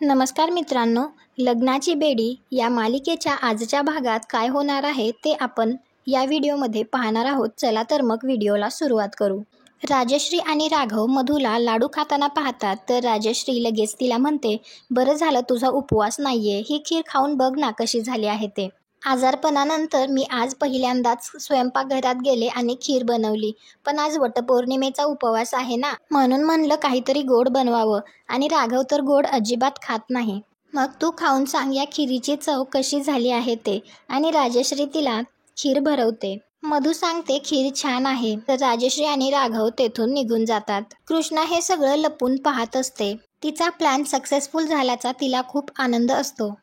नमस्कार मित्रांनो, लग्नाची बेडी या मालिकेच्या आजच्या भागात काय होणार आहे ते आपण या व्हिडिओमध्ये पाहणार आहोत. चला तर मग व्हिडिओला सुरुवात करू. राजश्री आणि राघव मधूला लाडू खाताना पाहतात तर राजश्री लगेच तिला म्हणते, बरं झालं तुझा उपवास नाहीये, ही खीर खाऊन बघ ना कशी झाली आहे ते. आजारपणानंतर मी आज पहिल्यांदाच स्वयंपाकघरात गेले आणि खीर बनवली, पण आज वटपौर्णिमेचा उपवास आहे ना, म्हणून म्हणलं काहीतरी गोड बनवावं. आणि राघव तर गोड अजिबात खात नाही. मग तू खाऊन सांग या खिरीची चव कशी झाली आहे ते. आणि राजश्री तिला खीर भरवते. मधू सांगते खीर छान आहे, तर राजश्री आणि राघव तेथून निघून जातात. कृष्णा हे सगळं लपून पाहत असते. तिचा प्लॅन सक्सेसफुल झाल्याचा तिला खूप आनंद असतो.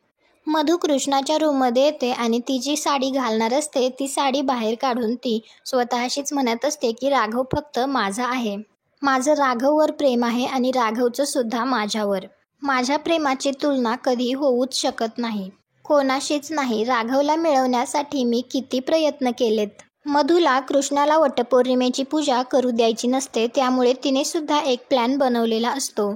मधू कृष्णाच्या रूममध्ये येते आणि ती जी साडी घालणार असते ती साडी बाहेर काढून ती स्वतःशीच म्हणत असते की राघव फक्त माझा आहे. माझं राघववर प्रेम आहे आणि राघवचं सुद्धा माझ्यावर. माझ्या प्रेमाची तुलना कधी होऊच शकत नाही, कोणाशीच नाही. राघवला मिळवण्यासाठी मी किती प्रयत्न केलेत. मधूला कृष्णाला वटपौर्णिमेची पूजा करू द्यायची नसते, त्यामुळे तिने सुद्धा एक प्लॅन बनवलेला असतो.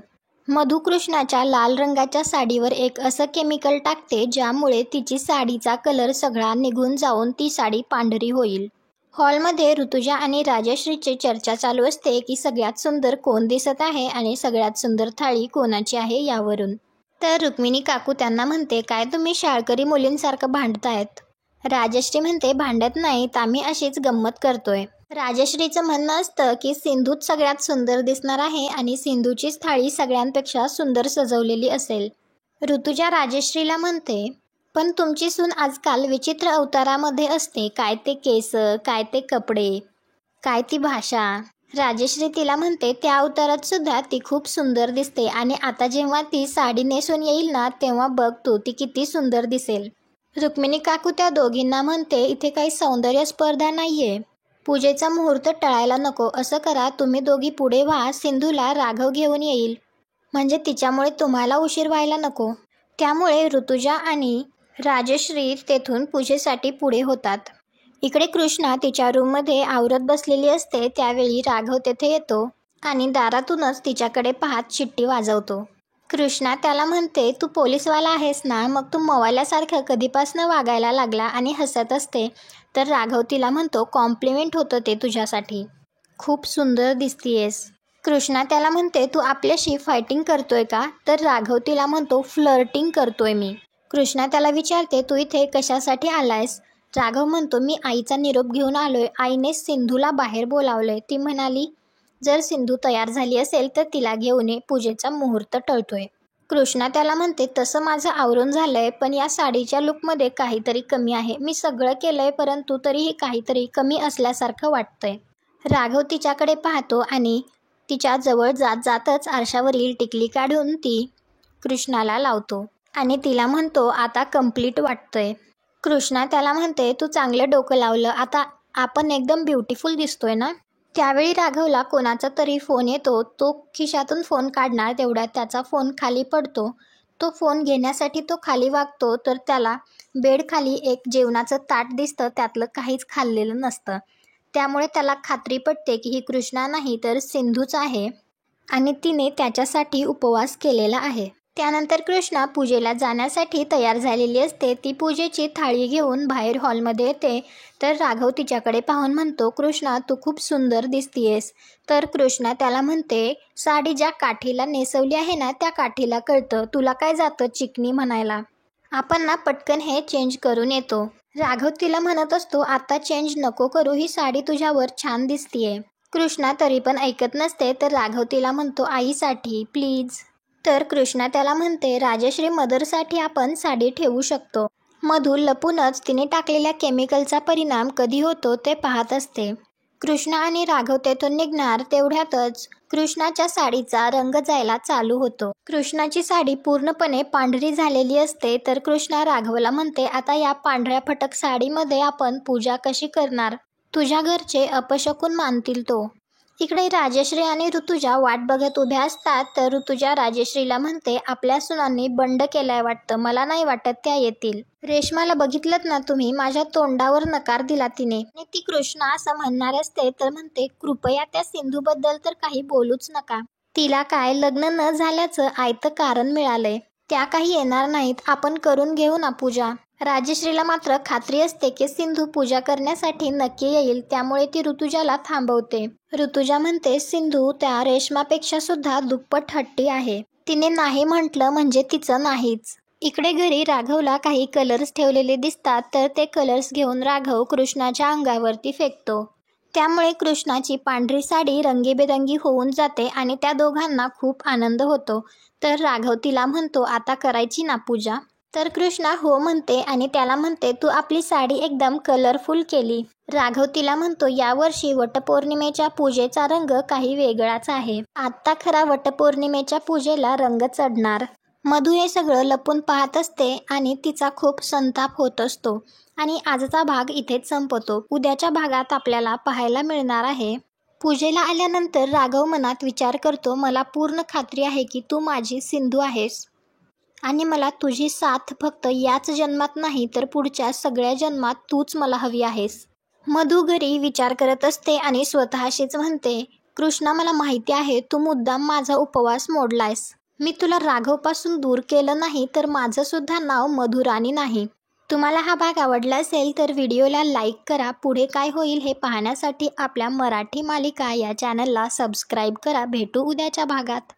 मधू कृष्णाच्या लाल रंगाच्या साडीवर एक असं केमिकल टाकते ज्यामुळे तिची साडीचा कलर सगळा निघून जाऊन ती साडी पांढरी होईल. हॉलमध्ये ऋतुजा आणि राजश्रीची चर्चा चालू असते की सगळ्यात सुंदर कोण दिसत आहे आणि सगळ्यात सुंदर थाळी कोणाची आहे यावरून. तर रुक्मिणी काकू त्यांना म्हणते, काय तुम्ही शाळकरी मुलींसारखं भांडतायत. राजश्री म्हणते, भांडत नाहीत, आम्ही अशीच गंमत करतोय. राजश्रीचं म्हणणं असतं की सिंधूच सगळ्यात सुंदर दिसणार आहे आणि सिंधूचीच थाळी सगळ्यांपेक्षा सुंदर सजवलेली असेल. ऋतुजा राजश्रीला म्हणते, पण तुमची सून आजकाल विचित्र अवतारामध्ये असते, काय ते केस, काय ते कपडे, काय ती भाषा. राजश्री तिला म्हणते, त्या अवतारात सुद्धा ती खूप सुंदर दिसते आणि आता जेव्हा ती साडी नेसून येईल ना तेव्हा बघ तू ती किती सुंदर दिसेल. रुक्मिणी काकू त्या दोघींना म्हणते, इथे काही सौंदर्य स्पर्धा नाहीये. पूजेचा मुहूर्त टळायला नको. असं करा, तुम्ही दोघी पुढे व्हा, सिंधूला राघव घेऊन येईल, म्हणजे तिच्यामुळे तुम्हाला उशीर व्हायला नको. त्यामुळे ऋतुजा आणि राजश्री तेथून पूजेसाठी पुढे होतात. इकडे कृष्णा तिच्या रूममध्ये आवरत बसलेली असते. त्यावेळी राघव तेथे येतो आणि दारातूनच तिच्याकडे पाहत शिट्टी वाजवतो. कृष्णा त्याला म्हणते, तू पोलीसवाला आहेस ना, मग तू मवाल्यासारखं कधीपासनं वागायला लागला आणि हसत असते. तर राघव तिला म्हणतो, कॉम्प्लिमेंट होतं ते तुझ्यासाठी, खूप सुंदर दिसतीयेस. कृष्णा त्याला म्हणते, तू आपल्याशी फायटिंग करतोय का. तर राघव तिला म्हणतो, फ्लर्टिंग करतोय मी. कृष्णा त्याला विचारते, तू इथे कशासाठी आलायस. राघव म्हणतो, मी आईचा निरोप घेऊन आलोय. आईने सिंधूला बाहेर बोलावलंय. ती म्हणाली जर सिंधू तयार झाली असेल तर तिला घेऊन ये, पूजेचा मुहूर्त टळतोय. कृष्णा त्याला म्हणते, तसं माझं आवरून झालंय, पण या साडीच्या लुकमध्ये काहीतरी कमी आहे. मी सगळं केलंय परंतु तरीही काहीतरी कमी असल्यासारखं वाटतंय. राघव तिच्याकडे पाहतो आणि तिच्या जवळ जात जातच आरशावरील टिकली काढून ती कृष्णाला लावतो आणि तिला म्हणतो, आता कंप्लीट वाटतंय. कृष्णा त्याला म्हणते, तू चांगलं डोकं लावलं, आता आपण एकदम ब्युटिफुल दिसतोय ना. त्यावेळी राघवला कोणाचा तरी फोन येतो. तो खिशातून फोन काढणार तेवढ्यात त्याचा फोन खाली पडतो. तो फोन घेण्यासाठी तो खाली वागतो तर त्याला बेडखाली एक जेवणाचं ताट दिसतं, त्यातलं काहीच खाल्लेलं नसतं. त्यामुळे त्याला खात्री पटते की ही कृष्णा नाही तर सिंधूच आहे आणि तिने त्याच्यासाठी उपवास केलेला आहे. त्यानंतर कृष्णा पूजेला जाण्यासाठी तयार झालेली असते. ती पूजेची थाळी घेऊन बाहेर हॉलमध्ये येते. तर राघव तिच्याकडे पाहून म्हणतो, कृष्णा तू खूप सुंदर दिसतीयेस. तर कृष्णा त्याला म्हणते, साडी ज्या काठीला नेसवली आहे ना त्या काठीला कळतं, तुला काय जातं चिकनी म्हणायला. आपण ना पटकन हे चेंज करून येतो. राघव तिला म्हणत असतो, आता चेंज नको करू, ही साडी तुझ्यावर छान दिसतीये. कृष्णा तरी पण ऐकत नसते. तर राघव तिला म्हणतो, आईसाठी प्लीज. तर कृष्णा त्याला म्हणते, राजश्री मदरसाठी आपण साडी ठेवू शकतो. मधू लपूनच तिने टाकलेल्या केमिकलचा परिणाम कधी होतो ते पाहत असते. कृष्णा आणि राघव तेथून निघणार तेवढ्यातच कृष्णाच्या साडीचा रंग जायला चालू होतो. कृष्णाची साडी पूर्णपणे पांढरी झालेली असते. तर कृष्णा राघवला म्हणते, आता या पांढऱ्या फटक साडीमध्ये आपण पूजा कशी करणार, तुझ्या घरचे अपशकुन मानतील तो. इकडे राजश्री आणि ऋतुजा वाट बघत उभ्या असतात. तर ऋतुजा राजश्रीला म्हणते, आपल्या सुनांनी बंड केलाय वाटतं, मला नाही वाटत त्या येतील. रेश्माला बघितलंत ना तुम्ही, माझ्या तोंडावर नकार दिला तिने. आणि ती कृष्णा असं म्हणणार असते तर म्हणते, कृपया त्या सिंधूबद्दल तर काही बोलूच नका. तिला काय लग्न न झाल्याचं आयतं कारण मिळालंय. त्या काही येणार नाहीत, आपण करून घेऊ ना पूजा. राजश्रीला मात्र खात्री असते की सिंधू पूजा करण्यासाठी नक्की येईल, त्यामुळे ती ऋतुजाला थांबवते. ऋतुजा म्हणते सिंधू त्या रेशमापेक्षा सुद्धा दुप्पट हट्टी आहे. तिने नाही म्हटलं म्हणजे तिचं नाहीच. इकडे घरी राघवला काही कलर्स ठेवलेले दिसतात, तर ते कलर्स घेऊन राघव कृष्णाच्या अंगावरती फेकतो. त्यामुळे कृष्णाची पांढरी साडी रंगीबेरंगी होऊन जाते आणि त्या दोघांना खूप आनंद होतो. तर राघव तिला म्हणतो, आता करायची ना पूजा? तर कृष्णा हो म्हणते आणि त्याला म्हणते, तू आपली साडी एकदम कलरफुल केली. राघव तिला म्हणतो, यावर्षी वटपौर्णिमेच्या पूजेचा रंग काही वेगळाच आहे. आत्ता खरा वटपौर्णिमेच्या पूजेला रंग चढणार. मधू हे सगळं लपून पाहत असते आणि तिचा खूप संताप होत असतो. आणि आजचा भाग इथेच संपतो. उद्याच्या भागात आपल्याला पाहायला मिळणार आहे. पूजेला आल्यानंतर राघव मनात विचार करतो, मला पूर्ण खात्री आहे की तू माझी सिंधू आहेस आणि मला तुझी साथ फक्त याच जन्मात नाही तर पुढच्या सगळ्या जन्मात तूच मला हवी आहेस. मधू घरी विचार करत असते आणि स्वतःशीच म्हणते, कृष्णा मला माहिती आहे तू मुद्दाम माझा उपवास मोडलायस. मी तुला राघवपासून दूर केलं नाही तर माझं सुद्धा नाव मधुराणी नाही. तुम्हाला हा भाग आवडला असेल तर व्हिडिओला लाईक करा. पुढे काय होईल हे पाहण्यासाठी आपल्या मराठी मालिका या चॅनलला सबस्क्राईब करा. भेटू उद्याच्या भागात.